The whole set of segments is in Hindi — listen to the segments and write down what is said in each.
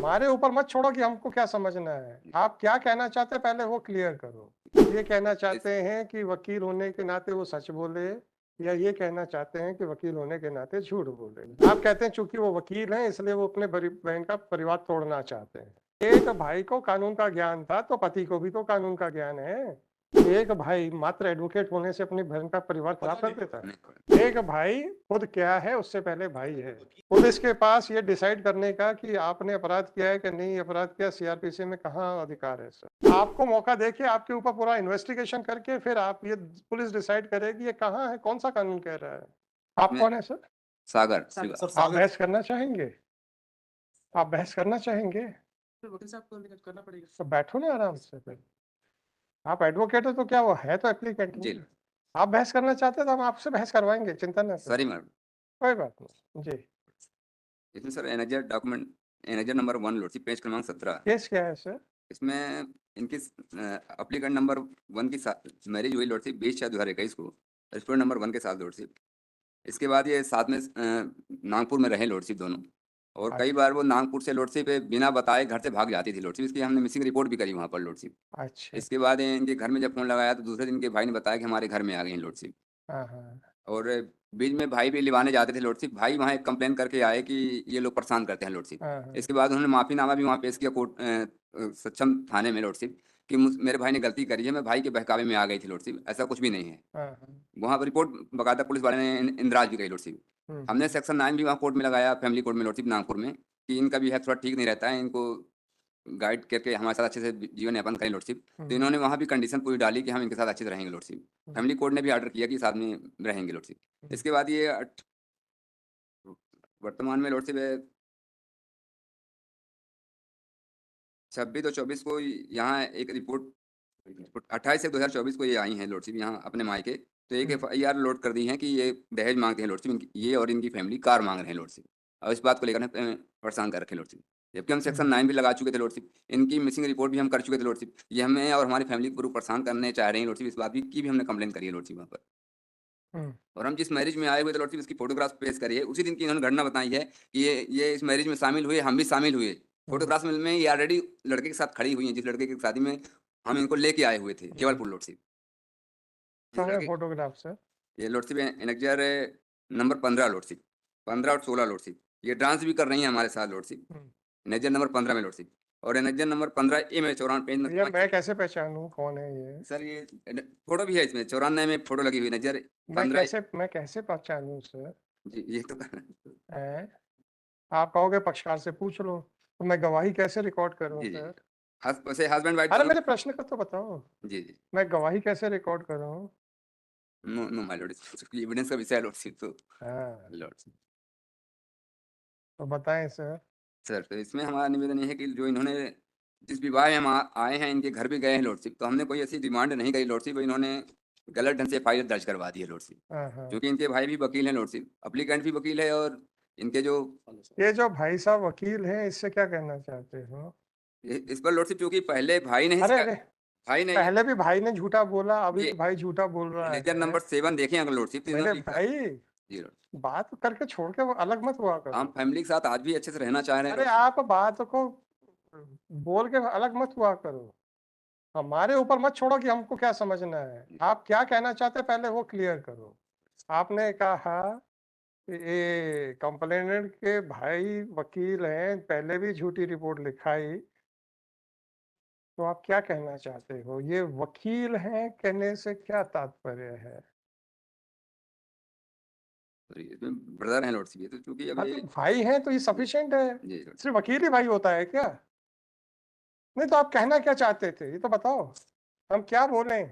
हमारे ऊपर मत छोड़ो कि हमको क्या समझना है। आप क्या कहना चाहते हैं पहले वो क्लियर करो। ये कहना चाहते हैं कि वकील होने के नाते वो सच बोले, या ये कहना चाहते हैं कि वकील होने के नाते झूठ बोले? आप कहते हैं चूंकि वो वकील हैं इसलिए वो अपने बहन का परिवार तोड़ना चाहते हैं। एक भाई को कानून का ज्ञान था तो पति को भी तो कानून का ज्ञान है। एक भाई मात्र एडवोकेट होने से अपनी बहन का परिवार खराब कर देता है? एक भाई खुद क्या है उससे पहले भाई है। पुलिस के पास ये डिसाइड करने का कि आपने अपराध किया है कि नहीं अपराध किया, सीआरपीसी में कहाँ अधिकार है सर? आपको मौका देके आपके ऊपर पूरा इन्वेस्टिगेशन करके फिर आप ये पुलिस डिसाइड करेगी ये कहाँ है, कौन सा कानून कह रहा है। आप कौन है सर? सागर आप बहस करना चाहेंगे? आप बहस करना चाहेंगे? वकील साहब को करना पड़ेगा। तो बैठो ना आराम से फिर। आप एडवोकेट हो तो क्या वो है तो एप्लीकेंट जी नहीं। आप बहस करना चाहते हैं तो हम आपसे बहस करवाएंगे, चिंता न करें। सॉरी मैडम, कोई बात नहीं जी। इसमें sir annexure document, annexure number 1 lordship, page क्रमांक 17। केस क्या है सर? इसमें इनकी अप्लीकेंट नंबर 1 की मैरिज हुई लॉर्डशिप 20/6/2021 को रेस्टोरेंट नंबर 1 के साथ लॉर्डशिप। इसके बाद ये साथ में नागपुर में रहे लॉर्डशिप दोनों, और कई बार वो नागपुर से लॉर्डशिप बिना बताए घर से भाग जाती थी लॉर्डशिप। इसकी हमने मिसिंग रिपोर्ट भी करी वहाँ पर लॉर्डशिप। अच्छा। इसके बाद इनके घर में जब फोन लगाया तो दूसरे दिन इनके भाई ने बताया कि हमारे घर में आ गई लॉर्डशिप। हाँ हाँ। और बीच में भाई भी लिवाने जाते थे लॉर्डशिप। भाई वहाँ एक कंप्लेन करके आए कि ये लोग परेशान करते हैं लॉर्डशिप। हाँ हाँ। इसके बाद उन्होंने माफीनामा भी वहाँ पेश किया कोर्ट सक्षम थाने में लॉर्डशिप कि मेरे भाई ने गलती करी है, मैं भाई के बहकावे में आ गई थी लॉर्डशिप, ऐसा कुछ भी नहीं है। हाँ हाँ। वहाँ पर रिपोर्ट बकायदा पुलिस वाले ने इंदराज भी करी लॉर्डशिप। हमने सेक्शन 9 भी वहाँ कोर्ट में लगाया, फैमिली कोर्ट में लॉर्डशिप नागपुर में, कि इनका बिहेव थोड़ा ठीक नहीं रहता है, इनको गाइड करके हमारे साथ अच्छे से जीवन यापन करें लॉर्डशिप। तो इन्होंने वहाँ भी कंडीशन पूरी डाली कि हम इनके साथ अच्छे से रहेंगे लॉर्डशिप। फैमिली कोर्ट ने भी ऑर्डर किया कि साथ में रहेंगे लॉर्डशिप। इसके बाद ये वर्तमान में लॉर्डशिप 26/2/24 को यहाँ एक रिपोर्ट 28/1/2024 को ये आई हैं लॉर्डशिप यहाँ अपने मायके। तो एक FIR लोड कर दी है कि ये दहेज मांगते हैं लॉर्डशिप, ये और इनकी फैमिली कार मांग रहे हैं लॉर्डशिप, और इस बात को लेकर परेशान कर रखे लॉर्डशिप। जबकि हम सेक्शन 9 भी लगा चुके थे लॉर्डशिप, इनकी मिसिंग रिपोर्ट भी हम कर चुके थे लॉर्डशिप। ये हमें और हमारी फैमिली को पूरा परेशान करने चाह रहे हैं लॉर्डशिप, इस बात की भी हमने कंप्लेन करी है लॉर्डशिप वहाँ पर। और हम जिस मैरिज में आए हुए थे लॉर्डशिप, इसकी फोटोग्राफ पेश करी है। उसी दिन की इन्होंने घटना बताई है कि ये इस मैरिज में शामिल हुए, हम भी शामिल हुए। फोटोग्राफ्स में ये ऑलरेडी लड़के के साथ खड़ी हुई हैं, जिस लड़के की शादी में हम इनको लेके आए हुए थे केवलपुर लॉर्डशिप। Photograph sir? ये लॉर्डशिप एनेक्जर नंबर 15 लॉर्डशिप, 15 और 16 लॉर्डशिप। ये डांस भी कर रही हैं हमारे साथ लॉर्डशिप, एनेक्जर नंबर 15 में लॉर्डशिप। और एनेक्जर नंबर 15A में 94 पेज ये मैं कैसे पहचानूं कौन है ये? सर ये फोटो भी है इसमें, 94 में फोटो लगी हुई नजर 15। मैं कैसे पहचानूं सर? जी ये तो हैं? आप कहोगे पक्षकार से पूछ लो, तो मैं गवाही कैसे रिकॉर्ड करूं जी जी सर? वैसे हस्बैंड वाइफ अरे मेरे प्रश्न का तो बताओ। जी जी मैं गवाही कैसे रिकॉर्ड करूं? No no my lord, evidence का विषय है लॉर्डशिप। तो हाँ लॉर्डशिप तो बताएं सर। सर, तो इसमें हमारा निवेदन ये है कि जो इन्होंने जिस विवाह में हम आए हैं इनके घर भी गए हैं लॉर्डशिप, तो हमने कोई ऐसी डिमांड नहीं करी लॉर्डशिप, इन्होंने गलत ढंग से FIR दर्ज करवा दी है लॉर्डशिप। हाँ हाँ। क्योंकि इनके भाई भी वकील हैं लॉर्डशिप, अप्लीकेंट भी वकील है, और इनके जो ये जो भाई साहब वकील हैं इससे क्या कहना चाहते हो? इस पर लॉर्डशिप, क्योंकि पहले भाई नहीं अरे अरे, भाई नहीं पहले भी भाई ने झूठा बोला, अभी ये भी भाई झूठा बोल रहा लेजर है। नंबर 7 देखें अगर लॉर्डशिप, तो मेरे इन्होंने लिखा भाई जी लॉर्ड, बात करके छोड़ के वो अलग मत हुआ हम करो। फैमिली के साथ आज भी अच्छे से रहना चाह रहे हैं अरे लॉर्डशिप। आप बात को बोल के अलग मत हुआ करो। हमारे ऊपर मत छोड़ो कि हमको क्या समझना है। आप क्या कहना चाहते हैं पहले वो क्लियर करो। आपने कहा कि ये कंप्लेनेंट के भाई वकील हैं, पहले भी झूठी रिपोर्ट लिखाई, तो आप क्या कहना चाहते हो? ये वकील हैं कहने से क्या तात्पर्य है? इसमें ब्रदर हैं लॉर्डशिप, ये तो क्योंकि हाँ अभी तो भाई हैं तो ये सफिशिएंट है। जी लॉर्ड, सिर्फ वकील ही भाई होता है क्या? नहीं तो आप कहना क्या चाहते थे ये तो बताओ। हम क्या बोले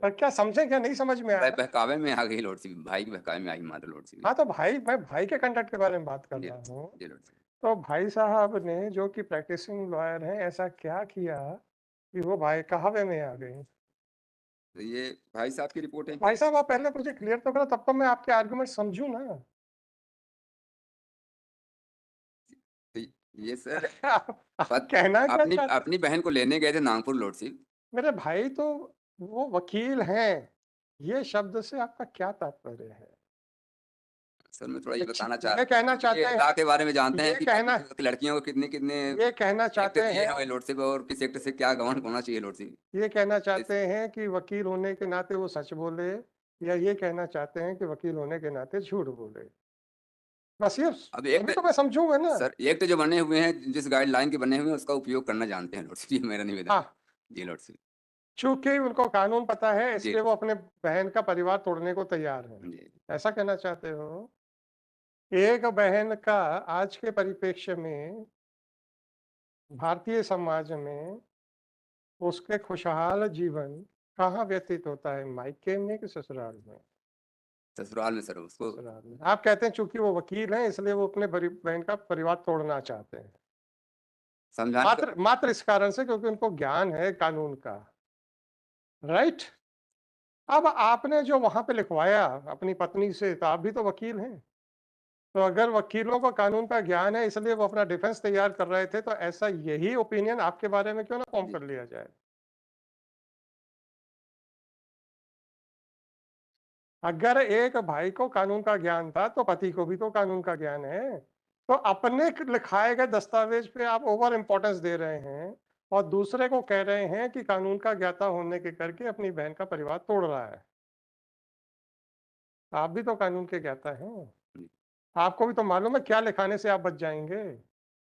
और क्या समझे, क्या नहीं समझ में आया? बहकावे में आ गई लॉर्डशिप, भाई के बहकावे में आई मात्र लॉर्डशिप। हाँ तो भाई, मैं भाई के कंडक्ट के बारे में बात कर जी रहा हूँ। जी लॉर्डशिप। तो भाई साहब ने जो कि प्रैक्टिसिंग लॉयर हैं ऐसा क्या किया कि वो भाई कहावे में आ गई? तो ये भाई साहब की रिपोर्ट है भाई कि साहब आप पहले मुझे क्लियर तो करो, तब तो मैं आपके आर्गुमेंट समझूं ना। तो ये सर आप कहना क्या अपनी चाहते? अपनी बहन को लेने गए थे नागपुर लॉर्डशिप। मेरे भाई तो वो वकील हैं, ये शब्द से आपका क्या तात्पर्य है? सर मैं थोड़ा ये अच्छा, बताना चाह ये कहना चाहते ये हैं- लॉ के बारे में जानते हैं ये कि कहना- लड़कियों को कितने ये कहना एक्ट चाहते दिए हैं हैं लॉर्डशिप और किस एक्ट से क्या गवर्न होना चाहिए लॉर्डशिप। ये कहना चाहते हैं कि वकील होने के नाते वो सच बोले, या ये कहना चाहते हैं कि वकील होने के नाते झूठ बोले? बस ये अब अभी एक्ट तो मैं समझूंगा ना। सर एक्ट जो बने हुए हैं जिस गाइडलाइन के बने हुए हैं उसका उपयोग करना जानते हैं लॉर्डशिप, ये मेरा निवेदन है। हाँ, जी लॉर्डशिप। चूंकि उनको कानून पता है जी इसलिए वो अपने बहन का परिवार तोड़ने को तैयार है, जी ऐसा कहना चाहते हो? एक बहन का आज के परिप्रेक्ष्य में भारतीय समाज में उसके खुशहाल जीवन कहाँ व्यतीत होता है, मायके में कि ससुराल में? ससुराल में सर उसको ससुराल में। आप कहते हैं चूंकि वो वकील हैं इसलिए वो अपने बहन का परिवार तोड़ना चाहते हैं, समझाने का मात्र इस कारण से क्योंकि उनको ज्ञान है कानून का, राइट? अब आपने जो वहां पे लिखवाया अपनी पत्नी से, तो आप भी तो वकील हैं, तो अगर वकीलों को कानून का ज्ञान है इसलिए वो अपना डिफेंस तैयार कर रहे थे, तो ऐसा यही ओपिनियन आपके बारे में क्यों ना फॉर्म जी कर लिया जाए? अगर एक भाई को कानून का ज्ञान था तो पति को भी तो कानून का ज्ञान है, तो अपने लिखाए गए दस्तावेज पे आप ओवर इम्पोर्टेंस दे रहे हैं और दूसरे को कह रहे हैं कि कानून का ज्ञाता होने के करके अपनी बहन का परिवार तोड़ रहा है। आप भी तो कानून के ज्ञाता हैं, जी। आपको भी तो मालूम है क्या लिखाने से आप बच जाएंगे।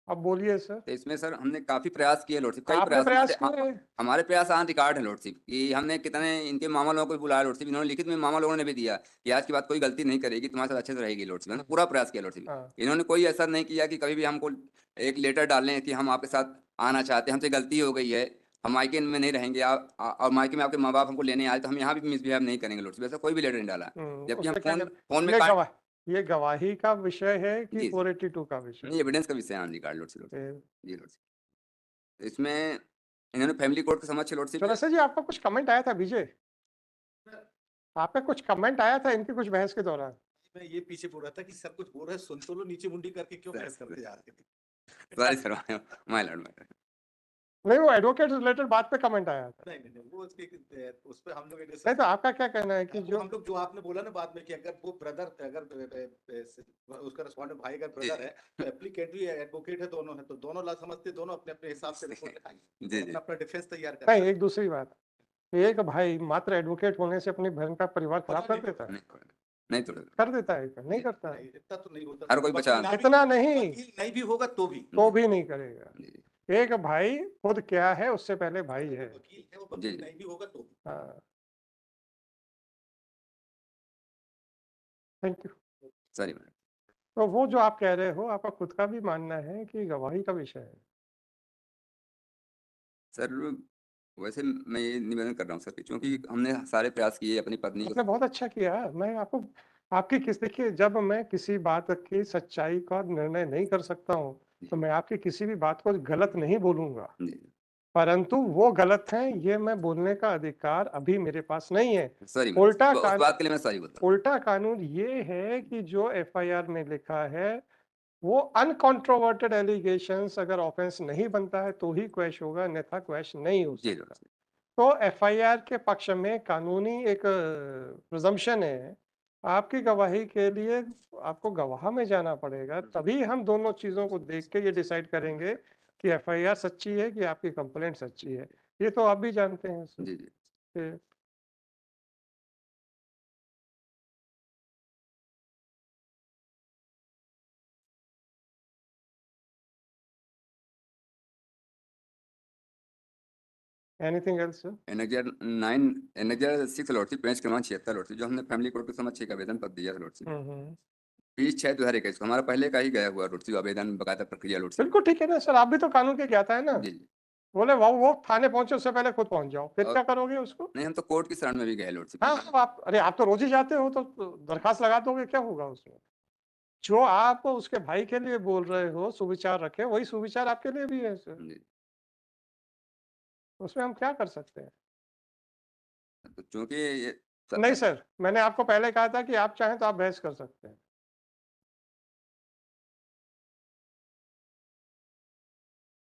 अब बोलिए सर। तो इसमें सर हमने काफी प्रयास किए लॉर्डशिप, कई आपने प्रयास हमारे किए? हमारे प्रयास ऑन रिकॉर्ड है लॉर्डशिप कि हमने कितने इनके मामा लोगों को भी बुलाया लॉर्डशिप, इन्होंने लिखित में मामा लोगों ने भी दिया कि आज की बात कोई गलती नहीं करेगी, तुम्हारे साथ अच्छे से रहेगी लॉर्डशिप। हमने पूरा प्रयास किया लॉर्डशिप, हाँ, इन्होंने कोई ऐसा नहीं किया कि कभी भी हमको एक लेटर डालें कि हम आपके साथ आना चाहते हैं, हमसे गलती हो गई है, हम मायके में नहीं रहेंगे और मायके में आपके माँ बाप हमको लेने आए तो हम यहाँ भी मिसबिहेव नहीं करेंगे लॉर्डशिप, ऐसा कोई भी लेटर नहीं डाला। जबकि हम उससे क्या फोन में ये गवाही का विषय है कि जी 482 का विषय? नहीं, एविडेंस का विषय ऑन रिकॉर्ड लॉर्डशिप। फिर- जी लॉर्डशिप। इसमें इन्होंने फैमिली कोर्ट के समक्ष लॉर्डशिप चौरसिया जी, आपका कुछ कमेंट आया था विजय? आपका कुछ कमेंट आया था इनकी कुछ बहस के दौरान? मैं ये पीछे बोल रहा था कि सब कुछ बोल रहे हैं, सुन तो लो, नीचे मुंडी करके क्यों बहस करते जा रहे हैं? Sorry sir, my Lord. नहीं, वो एडवोकेट रिलेटेड बात पे कमेंट आया था। नहीं, वो उस पे हम लोग नहीं, तो आपका क्या कहना है कि जो हम लोग जो आपने बोला ना बाद में कि अगर वो ब्रदर, अगर उसका रिस्पॉन्डेंट भाई अगर ब्रदर है तो एप्लीकेंट भी एडवोकेट है, दोनों है, तो दोनों ला समझते, दोनों अपने अपने हिसाब से रिपोर्ट लिखाएंगे, जी जी अपना अपना डिफेंस तैयार नहीं, करेंगे। एक दूसरी बात, एक भाई मात्र एडवोकेट होने से अपनी बहन का परिवार खराब कर देता है? नहीं तो कर देता है क्या? नहीं करता है? इतना तो नहीं होता। हर कोई बचा इतना नहीं, वकील नहीं भी होगा तो भी नहीं करेगा। एक भाई खुद क्या है उससे पहले भाई है। वकील है, वो वकील नहीं भी होगा तो भी। हाँ, थैंक यू। सॉरी। तो वो जो आप कह रहे हो, आपका खुद का भी मानना है कि गवाही का विषय है? सर वैसे मैं ये निवेदन कर रहा हूँ सर कि चूंकि हमने सारे प्रयास किए अपनी पत्नी आपने को। बहुत अच्छा किया। मैं आपको आपकी देखिए, जब मैं किसी बात की सच्चाई का निर्णय नहीं कर सकता हूँ तो मैं आपकी किसी भी बात को गलत नहीं बोलूंगा, जी परंतु वो गलत है ये मैं बोलने का अधिकार अभी मेरे पास नहीं है। सॉरी, उल्टा उस बात के लिए मैं सॉरी बोलता हूँ। उल्टा कानून ये है कि जो एफआईआर में लिखा है वो अनकॉन्ट्रोवर्टेड एलिगेशंस अगर ऑफेंस नहीं बनता है तो ही क्वैश होगा, अन्यथा क्वैश नहीं हो जी सकता। तो एफआईआर के पक्ष में कानूनी एक प्रिजम्पशन है, आपकी गवाही के लिए आपको गवाह में जाना पड़ेगा, तभी हम दोनों चीजों को देख के ये डिसाइड करेंगे कि एफआईआर सच्ची है कि आपकी कंप्लेंट सच्ची है। ये तो आप भी जानते हैं सर। जी जी फिर anything else sir? Annexure 9 annexure 6 lordship, page क्रमांक 76 लॉर्डशिप, जो हमने फैमिली कोर्ट के समक्ष एक आवेदन पत्र दिया था लॉर्डशिप, 20/6/2021 को हमारा पहले का ही गया हुआ लॉर्डशिप आवेदन, बकायदा प्रक्रिया लॉर्डशिप। बिल्कुल ठीक है ना सर, आप भी तो कानून के ज्ञाता है ना। जी जी बोले वो थाने पहुंचे उससे पहले खुद पहुंच जाओ, फिर और क्या करोगे उसको? नहीं, हम तो कोर्ट की शरण में भी गए लॉर्डशिप। हाँ हाँ, आप अरे आप तो रोज ही जाते हो, तो दरखास्त लगा दोगे, क्या होगा उसमें? जो आप उसके भाई के लिए बोल रहे हो सुविचार रखे, वही सुविचार आपके लिए भी है सर, जी उसमें हम क्या कर सकते हैं? तो चूंकि ये नहीं सर, मैंने आपको पहले कहा था कि आप चाहें तो आप बहस कर सकते हैं।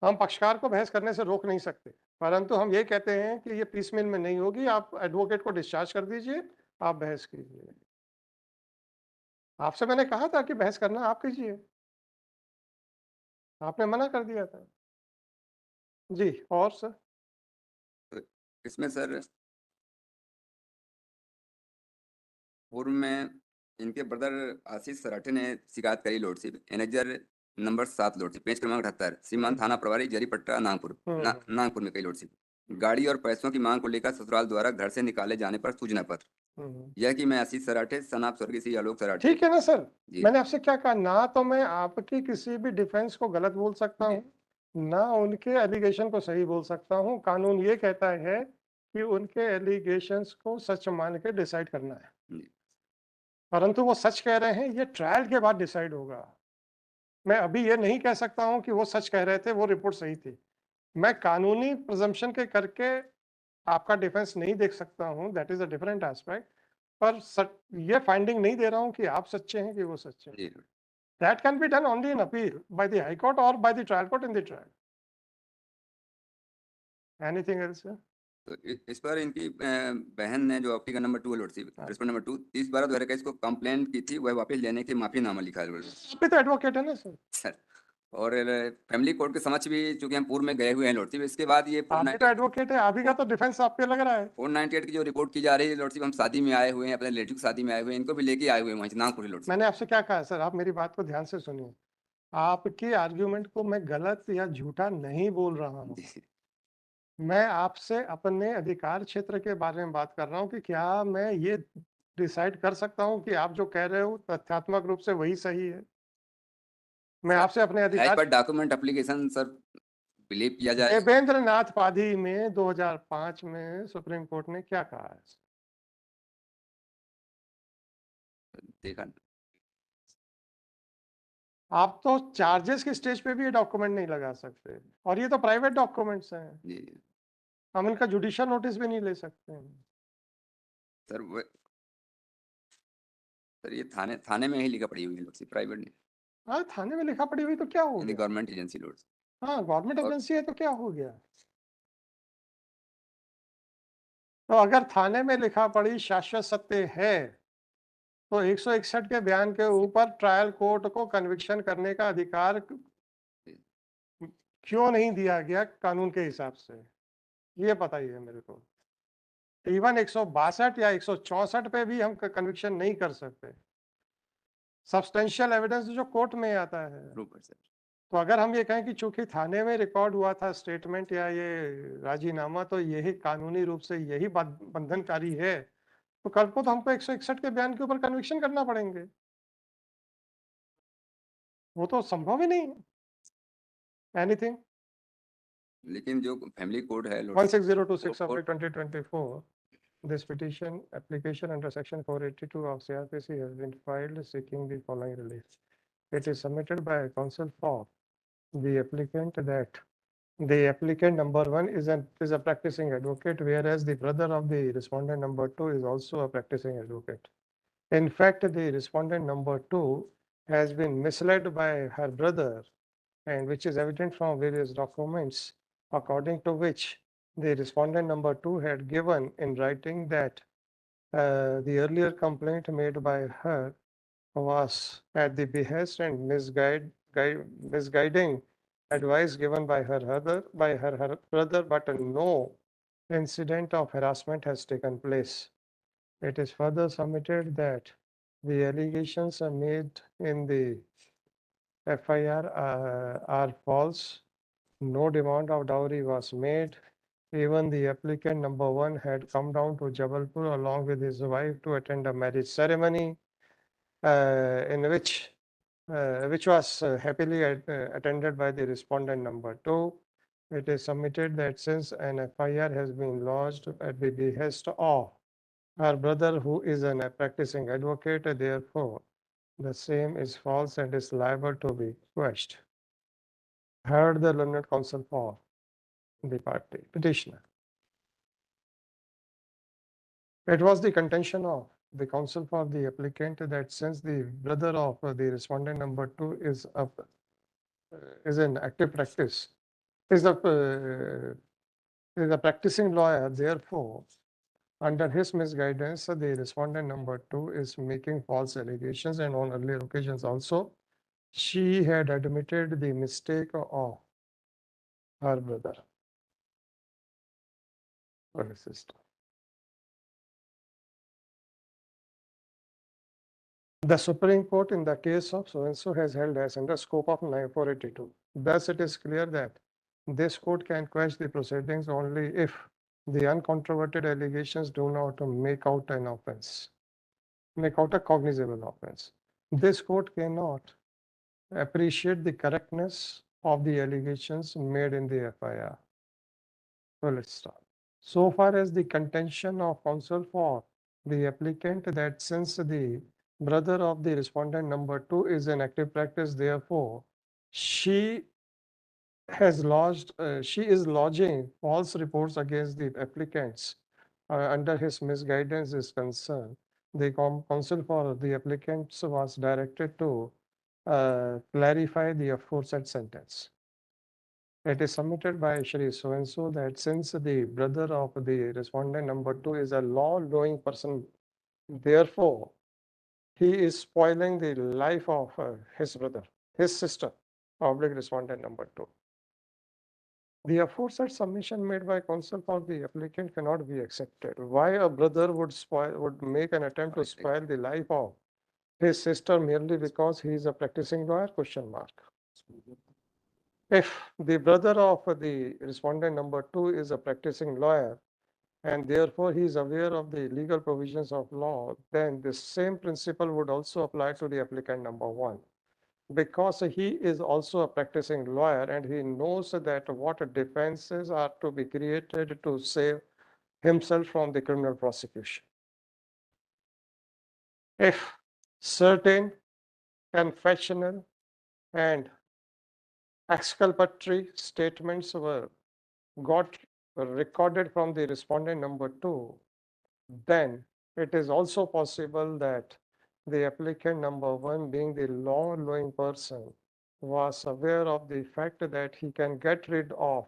हम पक्षकार को बहस करने से रोक नहीं सकते, परंतु हम ये कहते हैं कि ये पीसमेल में नहीं होगी, आप एडवोकेट को डिस्चार्ज कर दीजिए, आप बहस कीजिए। आपसे मैंने कहा था कि बहस करना आप कीजिए। आपने मना कर दिया था। जी, और सर? तो इसमें सर पूर्व में इनके ब्रदर आशीष सराठे ने शिकायत करी लॉर्डशिप एनेजर नंबर 7 लॉर्डशिप पेज क्रमांक 78 श्रीमान थाना प्रभारी जरीपट्टा नागपुर नागपुर में कई लॉर्डशिप गाड़ी और पैसों की मांग को लेकर ससुराल द्वारा घर से निकाले जाने पर सूचना पत्र यह कि मैं आशीष सराठे सनाप स्वर्गीय श्री आलोक सराठे ठीक है ना सर, जी मैंने आपसे क्या कहा, ना तो मैं आपकी किसी भी डिफेंस को गलत बोल सकता हूँ, ना उनके एलिगेशन को सही बोल सकता हूँ। कानून ये कहता है कि उनके एलिगेशंस को सच मान के डिसाइड करना है, जी परंतु वो सच कह रहे हैं, ये ट्रायल के बाद डिसाइड होगा। मैं अभी ये नहीं कह सकता हूँ कि वो सच कह रहे थे, वो रिपोर्ट सही थी। मैं कानूनी प्रिजम्पशन के करके आपका डिफेंस नहीं देख सकता हूँ, that is a different aspect. पर ये फाइंडिंग नहीं दे रहा हूँ कि आप सच्चे हैं कि वो सच्चे हैं। जी That can be done only in appeal by the High Court or by the trial court in the trial. Anything else, sir? तो इस पर इनकी बहन ने जो आपकी का नंबर 2 लॉर्डशिप रिस्पोंड नंबर 2 30/12/2021 को कंप्लेंट की थी वह वापस लेने के माफीनामा लिखा है आप भी तो एडवोकेट है ना सर? सर और फैमिली कोर्ट के समक्ष भी चूंकि हम पूर्व में गए हुए हैं लॉर्डशिप इसके बाद ये आप भी तो एडवोकेट है, आप ही का तो डिफेंस आप पे लग रहा है। 498 की जो रिपोर्ट की जा रही है लॉर्डशिप हम शादी में आए हुए हैं अपने रिलेटिव की शादी में आए हुए हैं इनको भी लेके आए हुए हैं वहीं से नागपुर लॉर्डशिप मैंने आपसे क्या कहा सर, आप मेरी बात को ध्यान से सुनिए। आपकी आर्ग्यूमेंट को मैं गलत या झूठा नहीं बोल रहा हूँ। जी मैं आपसे अपने अधिकार क्षेत्र के बारे में बात कर रहा हूँ कि क्या मैं ये डिसाइड कर सकता हूँ कि आप जो कह रहे हो तथ्यात्मक रूप से वही सही है। मैं सर आपसे अपने एज अधिकार पर डॉक्यूमेंट एप्लीकेशन सर बिलीव किया जाए देवेंद्र नाथ पाधी में 2005 में सुप्रीम कोर्ट ने क्या कहा है? देखा आप तो चार्जेस की स्टेज पे भी ये डॉक्यूमेंट नहीं लगा सकते, और ये तो प्राइवेट डॉक्यूमेंट्स हैं, जी हम इनका जुडिशियल नोटिस भी नहीं ले सकते हैं। सर वो सर ये थाने थाने में ही लिखा पड़ी हुई है लॉर्डशिप प्राइवेट नहीं हाँ, थाने में लिखा पड़ी हुई तो क्या हो यानी गया? गवर्नमेंट एजेंसी लॉर्डशिप हाँ, गवर्नमेंट और एजेंसी है तो क्या हो गया? तो अगर थाने में लिखा पड़ी शाश्वत सत्य है तो 161 के बयान के ऊपर ट्रायल कोर्ट को कन्विक्शन करने का अधिकार क्यों नहीं दिया गया कानून के हिसाब से, ये बताइए मेरे को। इवन 162 या 164 पे भी हम कन्विक्शन नहीं कर सकते, सब्सटेंशियल एविडेंस जो कोर्ट में आता है। सर तो अगर हम ये कहें कि चूंकि थाने में रिकॉर्ड हुआ था स्टेटमेंट या ये राजीनामा, तो यही कानूनी रूप से यही बंधनकारी है, तो कल को तो हमको 161 के बयान के ऊपर कन्विक्शन करना पड़ेंगे। वो तो संभव ही नहीं है। एनीथिंग? लेकिन जो फैमिली कोड है 16026 of 2024, this petition application under section 482 of CRPC has been filed seeking the following relief. It is submitted by counsel for the applicant that the applicant number 1 is a practicing advocate, whereas the brother of the respondent number 2 is also a practicing advocate. In fact, the respondent number 2 has been misled by her brother, and which is evident from various documents, according to which the respondent number 2 had given in writing that the earlier complaint made by her was at the behest and misguiding advice given by her brother, but no incident of harassment has taken place. It is further submitted that the allegations made in the FIR are false. No demand of dowry was made. Even the applicant number 1 had come down to Jabalpur along with his wife to attend a marriage ceremony, in which was happily attended by the respondent number 2. It is submitted that since an FIR has been lodged at the behest of her brother, who is a practicing advocate, therefore the same is false and is liable to be quashed. Heard the learned counsel for the party petitioner. It was the contention of the counsel for the applicant that since the brother of the respondent number 2 is in active practice, is a practicing lawyer, therefore Under his misguidance, the respondent number 2 is making false allegations, and on earlier occasions also, she had admitted the mistake of her brother or her sister. The Supreme Court in the case of so-and-so has held as under scope of 9482. Thus, it is clear that this court can quash the proceedings only if the uncontroverted allegations do not make out an offense, make out a cognizable offense. This court cannot appreciate the correctness of the allegations made in the FIR. Well, let's start. So far as the contention of counsel for the applicant that since the brother of the respondent number 2 is in active practice, therefore, she is lodging false reports against the applicants under his misguidance is concerned. The counsel for the applicants was directed to clarify the aforesaid sentence. It is submitted by Shri so-and-so that since the brother of the respondent number 2 is a law-knowing person, therefore, he is spoiling the life of his brother, his sister, public respondent number 2. The aforesaid submission made by counsel for the applicant cannot be accepted. Why a brother would make an attempt to spoil the life of his sister merely because he is a practicing lawyer? Question mark. If the brother of the respondent number 2 is a practicing lawyer and therefore he is aware of the legal provisions of law, then the same principle would also apply to the applicant number 1. Because he is also a practicing lawyer and he knows that what defenses are to be created to save himself from the criminal prosecution. If certain confessional and exculpatory statements got recorded from the respondent number 2, then it is also possible that the applicant number 1, being the law-knowing person, was aware of the fact that he can get rid of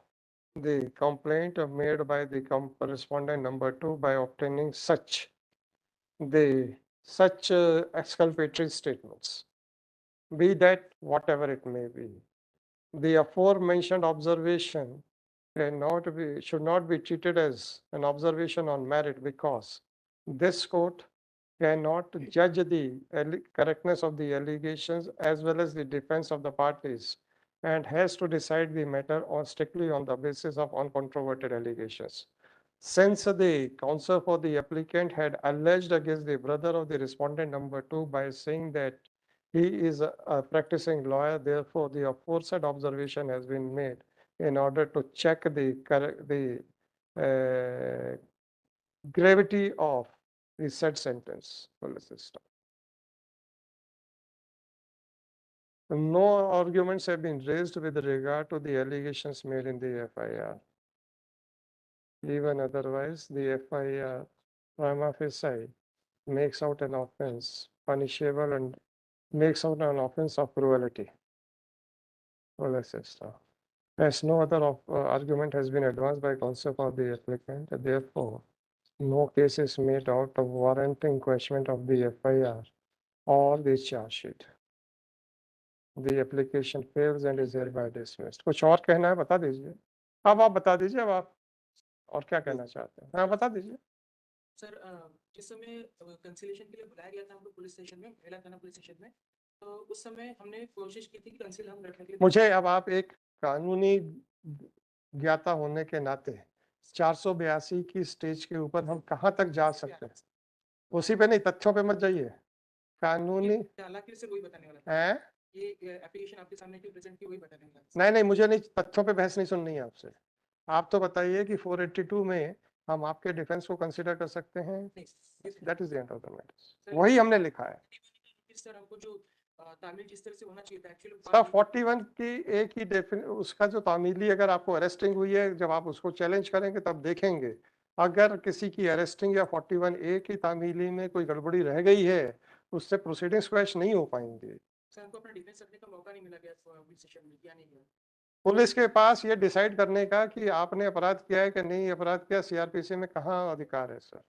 the complaint made by the respondent number 2 by obtaining such exculpatory statements, be that whatever it may be. The aforementioned observation should not be treated as an observation on merit, because this court cannot judge the correctness of the allegations as well as the defense of the parties, and has to decide the matter strictly on the basis of uncontroverted allegations. Since the counsel for the applicant had alleged against the brother of the respondent number 2 by saying that he is a practicing lawyer, therefore the aforesaid observation has been made in order to check the gravity of the said sentence. No arguments have been raised with regard to the allegations made in the FIR. Even otherwise, the FIR prima facie makes out an offense punishable and makes out an offense of cruelty. As no other argument has been advanced by counsel for the applicant, therefore, no case is made out of warranting quashment of the FIR or the charge sheet. The application fails and is hereby dismissed. कुछ और कहना है बता दीजिए. अब आप बता दीजिए, अब आप और क्या कहना चाहते हैं? हाँ, बता दीजिए. सर जिस समय कंसिलेशन के लिए बुलाया गया था हमको पुलिस स्टेशन में, महिला थाना पुलिस स्टेशन में, तो उस समय हमने कोशिश की थी कि कंसिल हम रखने के लिए. मुझे अब आप एक कानूनी ज्ञाता होने के नाते 482 की स्टेज के ऊपर हम कहाँ तक जा सकते हैं? उसी पे नहीं, तथ्यों पे मत जाइए. कानूनी हालांकि से वही बताने वाला था. है? ये एप्लीकेशन आपके सामने क्यों प्रेजेंट की वही बताने वाला. नहीं नहीं, मुझे नहीं, तथ्यों पे बहस नहीं सुननी है आपसे. आप तो बताइए कि 482 में हम आपके डिफेंस को कंसीडर कर सकते हैं. That is the end of the matter. वही हमने लिखा है. सर हमको जो तामील जिस तरह से होना चाहिए था एक्चुअली सर 41 की एक ही उसका जो तामीली अगर आपको अरेस्टिंग हुई है, जब आप उसको चैलेंज करेंगे तब देखेंगे. अगर किसी की अरेस्टिंग या 41A की तामीली में कोई गड़बड़ी रह गई है, उससे प्रोसीडिंग्स क्रैश नहीं हो पाएंगे. सर हमको अपना डिफेंस रखने का मौका नहीं मिला गया पुलिस स्टेशन में, क्या नहीं किया. पुलिस के पास ये डिसाइड करने का कि आपने अपराध किया है कि नहीं अपराध किया, सीआरपीसी में कहाँ अधिकार है सर?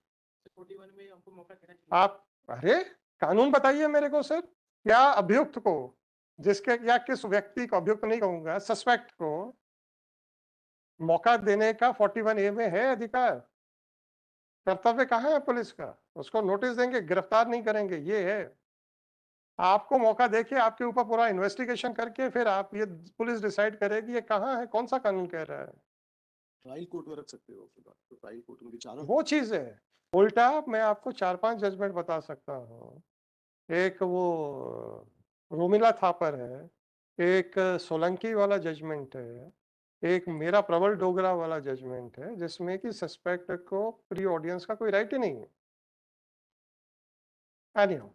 41 में हमको मौका देना चाहिए। आप अरे कानून बताइए मेरे को सर, क्या अभियुक्त को, जिसके या किस व्यक्ति को, अभियुक्त नहीं कहूंगा, सस्पेक्ट को मौका देने का 41A में है अधिकार? कर्तव्य कहाँ है पुलिस का? उसको नोटिस देंगे, गिरफ्तार नहीं करेंगे, ये है। आपको मौका देके आपके ऊपर पूरा इन्वेस्टिगेशन करके फिर आप ये पुलिस डिसाइड करेगी ये कहाँ है, कौन सा कानून कह रहा है। ट्रायल कोर्ट में रख सकते हो उसके बाद, तो ट्रायल कोर्ट में विचार वो चीज है। उल्टा मैं आपको 4-5 जजमेंट बता सकता हूँ। एक वो रोमिला थापर है, एक सोलंकी वाला जजमेंट है, एक मेरा प्रबल डोगरा वाला जजमेंट है, जिसमें कि सस्पेक्ट को प्री ऑडियंस का कोई राइट ही नहीं है। एनीहाउ